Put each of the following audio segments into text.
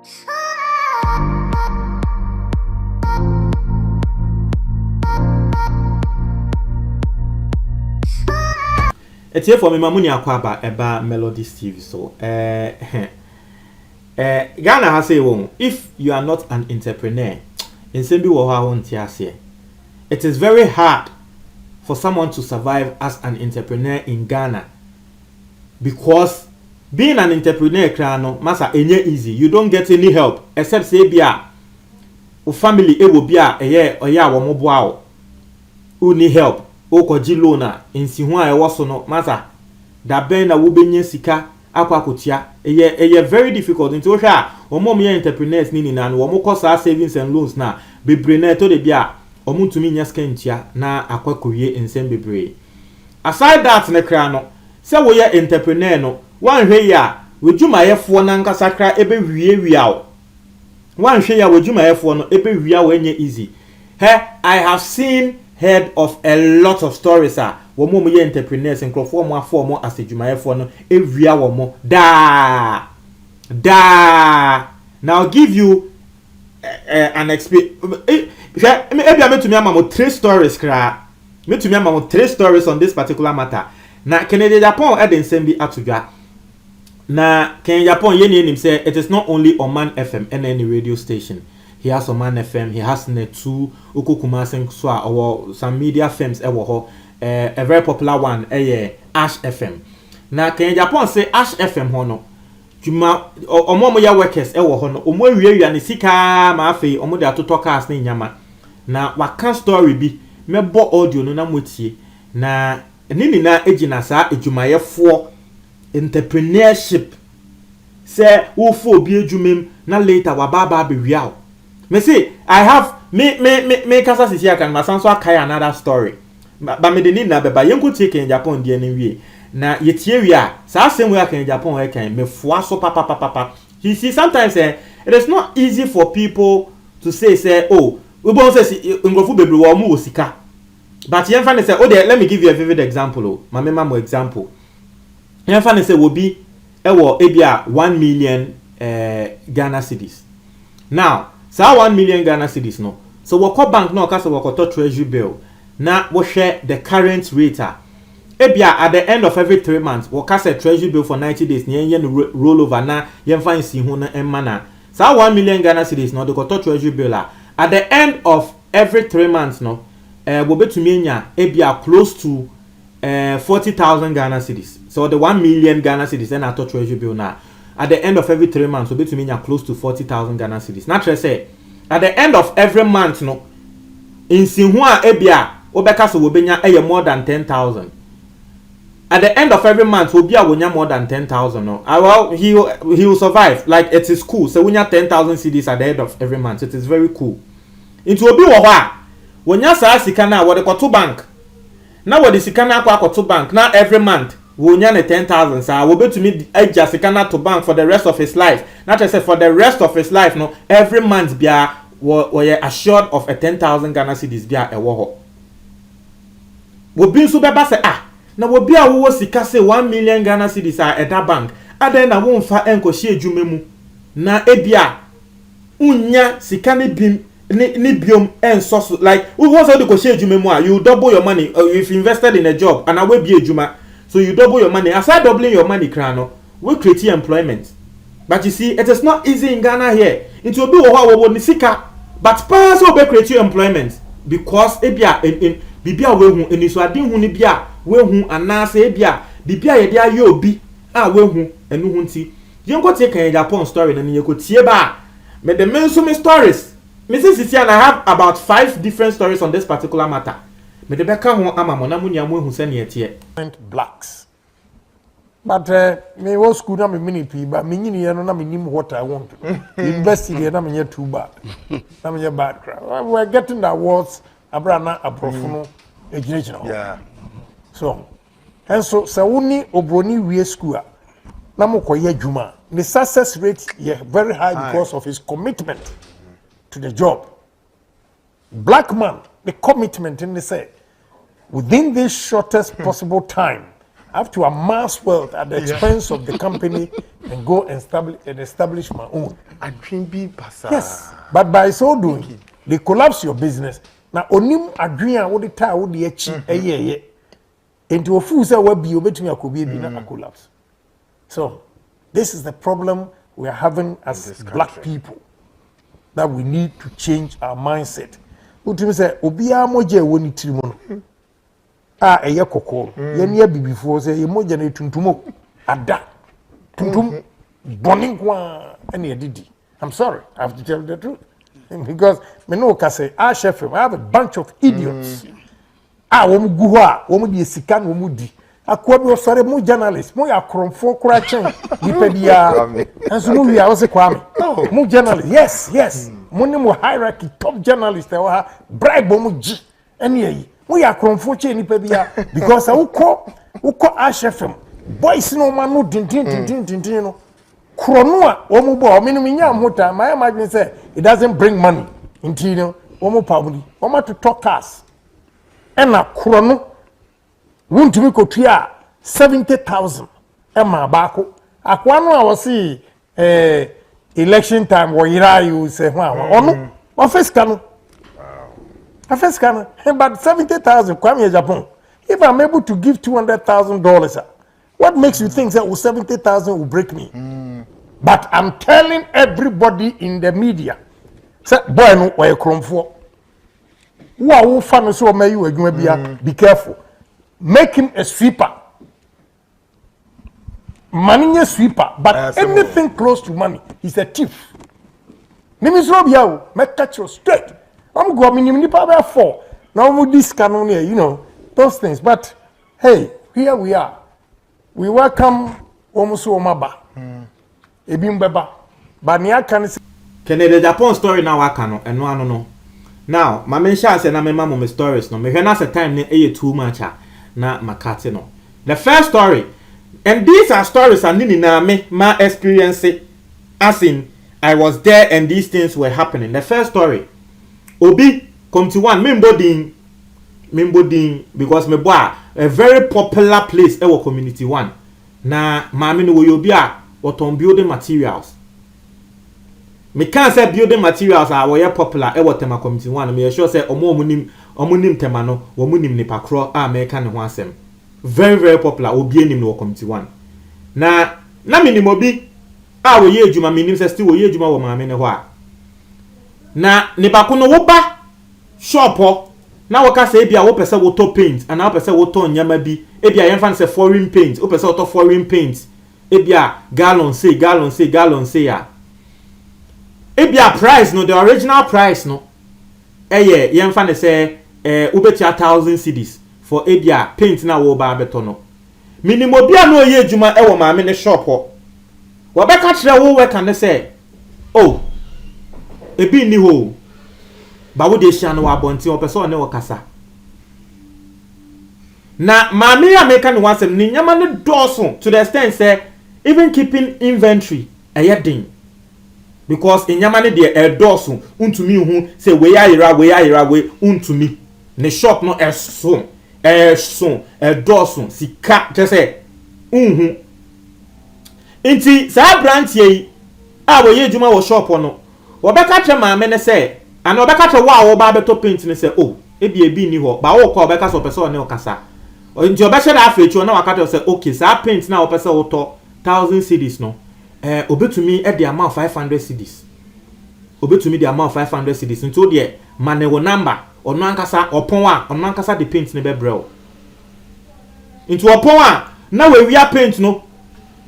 It's here for me, Mamuni Akwaba, Eba Melody Steve. So, Ghana has said, if you are not an entrepreneur, in Sembi Waha, it is very hard for someone to survive as an entrepreneur in Ghana, because being an entrepreneur, masa enye easy. You don't get any help except say bia o family e wo bia oya wo moboa o need help o koji loan a nsi ho a e wo so no masa da ben na wo benye sika akwakotia eye very difficult nti wo hwa o mom ye entrepreneurs ni na no wo kosa savings and loans na bebre na to de bia o mutumi nya skantia na akwakowie nsem bebre. Aside that ne kra no se wo ye entrepreneur no one hwe ya wejuma na nkasa kra ebe wie awo one hwe ya wejuma no ebe wie awo enye easy. I have heard of a lot of stories wo mo ye entrepreneurs nkrofo mo afo mo as ejuma no e wie awo mo da now I'll give you an experience. Maybe I metumi ama mo 3 stories kra metumi ama mo 3 stories on this particular matter. Na Kennedy Japan eden sembi atudwa. Na Ken Japan ye nim say it is not only Oman FM and any radio station. He has Oman FM, he has Netu, Ukukumasen Swa, or some media firms a very popular one, Ash FM. Na Ken Japan say Ash FM hono. Juma omo ya workers hono. Omo wie ni sika ma afei omo de atoto cars na nyama. Na waka story bi mebo audio no na motie. Na nini na ejina sa ejumayefo entrepreneurship say wo fo obi ejumem na later wa baba be wiao me say I have me kasa sisi aka na sanso akai another story ba me de ni na beba yenko tie Ken Japan de na wie na yetie wi a sa asem we aka Japan we kan me foa so papa you see sometimes it is not easy for people to say oh we bon say ngofu bebre wo mu osika. But Yenfane say, oh, let me give you a vivid example. Oh, my memo example. Yenfane say, will be ebia 1 million Ghana cedis. Now, so 1 million Ghana cedis no. So wako bank no kasa wako treasury bill. Now we share the current rate. Ebia at the end of every 3 months, we kasa treasury bill for 90 days. Yen roll over na yenfane si huna emana. So 1 million Ghana cedis no. They wako treasury bill at the end of every 3 months no. Wobetumi ebia close to 40,000 Ghana cedis. So the 1 million Ghana cedis and ato treasury bill now. At the end of every 3 months, wobetumi close to 40,000 Ghana cedis. Naturally say at the end of every month no in sinhua ebia obeka so wobenya more than 10,000. At the end of every month obia wonya more than 10,000 no. Well he will survive, like it is cool. So wonya 10,000 cedis at the end of every month. It is very cool. Into obi wo ho wonya saa sika na wode kwato bank na wode sika na kwato bank na every month wonya ne 10,000 saa wobetumi agya sika na to bank for the rest of his life. Not just for the rest of his life no, every month bia we assured of a 10,000 Ghana cedis bia ewo ho. Wobi nso beba se na wobi a wo sika se 1 million Ghana cedis a eda bank adan na wo mfa enkohye adwuma mu na ebia unya sika ne bim ni biom enso so, like who wants to go share adwuma mu a you double your money if you invested in a job and away be adwuma, so you double your money. Aside doubling your money krano we create employment. But you see it is not easy in Ghana here. It will be wo ni sika but pass we create employment because ebia bibia we hu eniso adin hu ni bia we hu anase ebia bibia ye dia ye obi a we hu enu hu nti yenko tie Ken Japan story na ni yeko tie ba me the menso me stories. Mrs. Sisian, I have about 5 different stories on this particular matter. Me de beka ho ama mo na munya mo hu se ne etie. Blacks. But me was school na me mini pi but me nyini ye no na me nim what I want. University na me too bad. Na me bad crowd. We are getting the awards abra na aprofuno education. Yeah. So, and so woni obroni wie school na mo koye adwuma. The success rate very high because of his commitment to the job. Black man, the commitment in the say, within this shortest possible time, I have to amass wealth at the expense of the company and go and establish my own. Yes, but by so doing, they collapse your business. Now, onim adrian what the tie what the echi into a fool say what be obetumi akobi bi na collapse. So, this is the problem we are having as black people, that we need to change our mindset. Utumi say obiya moje woni tirimu no. Eye kokoro. Ye ne bibifo say ye moje na tuntumo ada. Tuntum boning kwa ene didi. I'm sorry, I have to tell you the truth. Because me know ka say I have a bunch of idiots. Womu gu ho a womu di sika na womu di. Akwa bi osare mo journalist, mo ya kromfo kura chen nipa dia. Enso mo wi a wo se kwame. Mo journalist. Yes. Mo ni mo hierarchy top journalist e wa bribe mo gi. Ene yi. Mo ya kromfo chen nipa dia because uko HFM. Boys no man no din no. Krono a womu bo me no nya amota. My imagine say it doesn't bring money. Inti no womu pabuli. Womu to talk us. Ena krono wuntumi kotua 70,000 ema baako akwa no a wosi election time wo yira you say ono office kanu but 70,000 kwame Japan. If I'm able to give $200,000, what makes you think that 70,000 will break me? But I'm telling everybody in the media, say boy no why kromfo wo fa no so mayi adwuma bia, be careful. Make him a sweeper. Money a sweeper, but anything close to money, he's a thief. Name is Robiao, make catch you straight. I'm going to power 4. Now this canon here, you know, those things. But hey, here we are. We welcome Omusu Omaba. Ebimbeba. But Nia can say Kennedy Japan story now I cannot and no. Now, my mention say na me mama me stories no. Me when as a time ne too much. Na makate no. The first story, and these are stories and nini na me my experience as in I was there and these things were happening. The first story, Obi come to one memboding because me boy a very popular place ewo community 1. Na mama no we obi a oton building materials. Me can say building materials are we popular ewo tema community 1. Me sure say omunim tema no womunim nipa kro America ne ho asem very very popular obi enim no committee 1 na minim obi a wo ye adwuma minim say still wo ye adwuma wo maame ne ho a na nipa ko no wo ba shop ho na wo ka say bia wo pese wo to paint and na wo pese wo to nyama bi e bia yen fan say foreign paint wo pese wo to foreign paint e bia gallon say ya e bia price no the original price no yen fan say ubetia 1,000 cedis for ebia paint na wo ba beto no minimo bia no ye adwuma e wo maame ne shop ho wo be ka kire wo we kan say oh ebi ni ho ba wo de hia no wa bonti wo pese one wo kasa na maame ya make no wasem ni nyama ne doso to the extent say even keeping inventory ayedin because inyama ne de doso untumi hu say we ayira we untumi ne shop no so dosun sika je say inti sa branch yi a wo ye djuma wo shop no wo be ka tre maame ne say ana wo be ka tre wo ba beto paint ne say oh ebi ni ho ba wo ko be ka so person ne okasa inti wo be she da afechu na wakata say okay sa paint na wo pese wo to 1,000 cedis no obetumi e the amount 500 cedis obetumi the amount 500 cedis nti de mane wo number ono ankasa opon a ono ankasa the paint ne be brel into opon a na we wia paint no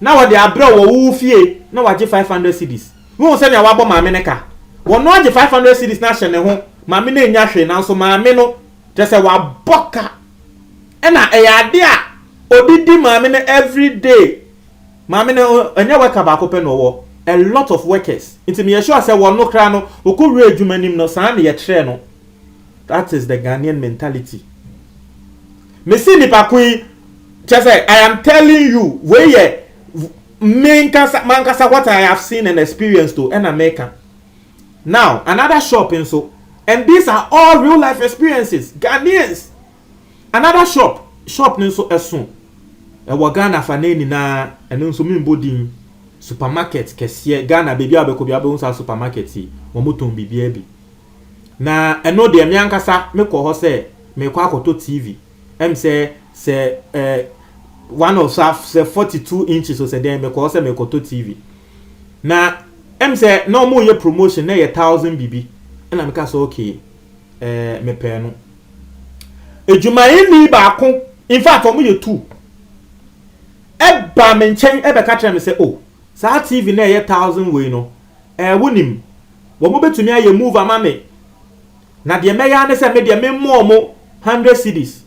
na we de abrel wo wu fie na waje 500 cedis wo se na wabo maame ne ka wo no age 500 cedis na hye ne ho maame na enya hwe na so maame no je se wa boka e na e ya de a odidi maame ne every day maame ne enya worker ba ko pe no wo a lot of workers into me sure say wo no kra no wo ko re adwuma nim no san na ye kire no. That is the Ghanaian mentality. Me see nipa kui just say I am telling you where mankasa what I have seen and experienced to in America. Now another shop in so and these are all real life experiences Ghanaians. Another shop in so esun ɛwɔ Ghana fa ne nyinaa ɛno nso me mbodin supermarket kɛseɛ Ghana baby abɛkɔ bi abɛhu sa supermarket yi wɔn tɔn bibia bi na ɛno deɛ me ankasa me kɔ hɔ sɛ me kɔ akɔtɔ TV em sɛ one of say 42 inches or say dem me kɔ hɔ sɛ me kɔtɔ TV na em sɛ na ɔmo yɛ promotion na yɛ 1000 bibi ɛna me ka sɛ okay me pɛ no edwumayɛ ni baako in fact ɔmo yɛ 2 ɛba me nkyɛn ɛbɛka kyerɛ me sɛ oh saa TV na yɛ 1000 wei no wonim wɔn betumi ayɛ move ama me na deɛ mɛyɛ ne sɛ me deɛ me mo 100 cedis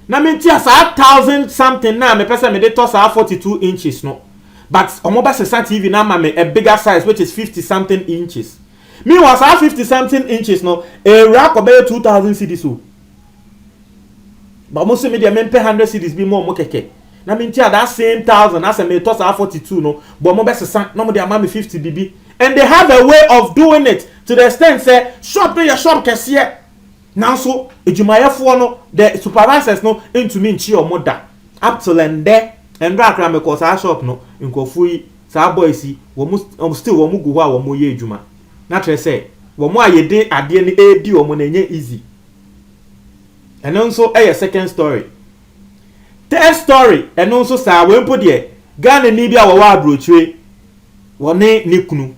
na me ntia saa 1000 something na me pɛ sɛ me de tɔ saa 42 inches no but ɔmo bɛ sesa TV na ama me a bigger size which is 50 something inches me was saa 50 something inches no ewura kɔ bɛyɛ 2000 cedis o ba mo se me deɛ me pɛ 100 cedis bi mo kɛkɛ na me ntia that same 1000 as me tɔ saa 42 no but mo bɛ sesa na mo de ama me 50 bibi and they have a way of doing it to the extent say shop no your shop kɛseɛ now so edwumayɛfoɔ no the supervisors no into me nchi omo da up till and there and rakra me cause our shop no nkɔfo yi saa boys yi wɔn still wɔn gu hɔ a wɔn yɛ edwuma na kyerɛ sɛ wɔn a yɛde adeɛ no edi wɔn na enye easy ɛno nso ɛyɛ second story third story ɛno nso saa wɔn mpo deɛ Ghana ni bi a wɔwɔ aburokyire wɔne ne kunu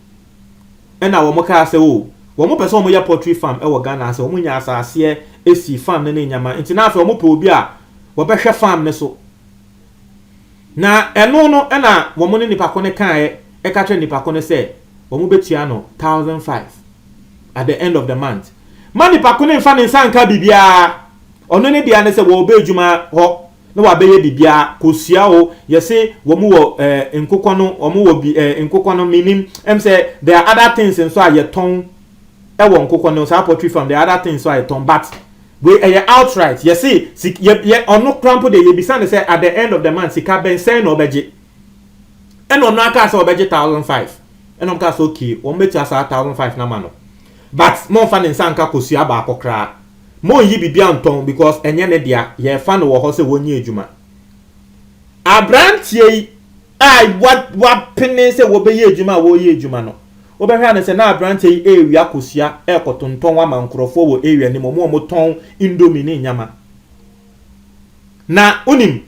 ɛna wɔn kaa sɛ o wɔn pɛ sɛ wɔn yɛ poultry farm ɛwɔ Ghana sɛ wɔn nya asase esi farm ne nyama nti na afɛ wɔn pɛ obi a wɔbɛhwɛ farm ne so na ɛno no ɛna wɔn ne nipa ko ne kan ɛka kyerɛ nipa ko ne sɛ wɔn bɛtua no 1005 at the end of the month ma nipa ko ne nfa ne nsa nka bibia ɔno ne dia ne sɛ wɔn bɛ adwuma hɔ na wabɛyɛ bibia kosua o yɛse wɔn wɔ nkokɔ no wɔn wɔ bi nkokɔ no minim em sɛ there are other things nso a yɛtɔn ɛwɔ nkokɔ no saa poultry farm there are other things so a yɛtɔn but we ɛyɛ outright yɛse yɛ ɔno krampo de yɛbisa ne sɛ at the end of the month sika bɛnsɛn na ɔbɛgye ɛna ɔno aka sɛ ɔbɛgye 1005 ɛna ɔmo ka sɛ okay wɔn bɛtua saa 1005 na ma no but mo nfa ne nsa nka kosua baako koraa mo yi bibia ntɔn because ɛnyɛ ne dia yɛfa no wɔ hɔ sɛ wɔnyɛ adwuma abrantie yi a wapene sɛ wɔbɛyɛ adwuma a wɔyɛ adwuma no wɔbɛhwɛ ne sɛ na abrantie yi ewia kosua ɛkɔtontɔn ama nkorɔfoɔ wɔ area ne mo tɔn indomie ne nyama na unim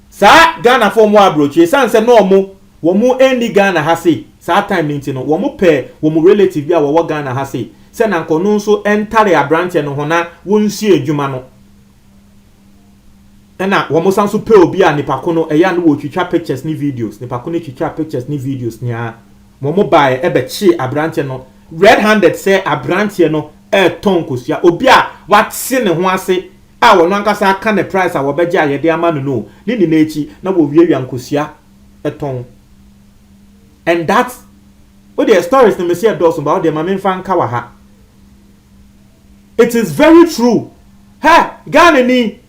saa Ghana fo mo abrochie san sɛ no wɔn endi Ghana ha sei saa time ne nti no wɔn pɛ wɔn relative bi a wɔwɔ Ghana ha sei sɛ na nkɔno nso entare abrantie no ho na wɔnsi adwuma no ɛna wɔn san so pɛ obi a nipa ko no ɛyɛ no wɔ twitwa pictures ne videos nipa ko ne twitwa pictures ne videos nia wɔn bae ɛbɛkye abrantie no red handed sɛ abrantie no ɛtɔn kosua obi a wate ne ho ase a wɔn ankasa aka ne price a wɔbɛgye a yɛde ama no no ne ni n'akyi na wɔwiawia nkosua ɛtɔn and that what the stories na me see adults about them mame fan ka wa ha it is very true ha Ghana ni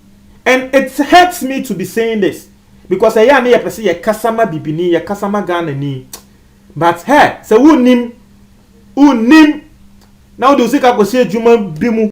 and it hurts me to be saying this because ɛyɛ ne yɛ pɛ sɛ yɛ kasama bibini yɛ kasama Ghana ni but hey sɛ wonim na wo de sika kɔ se adwuma bi mu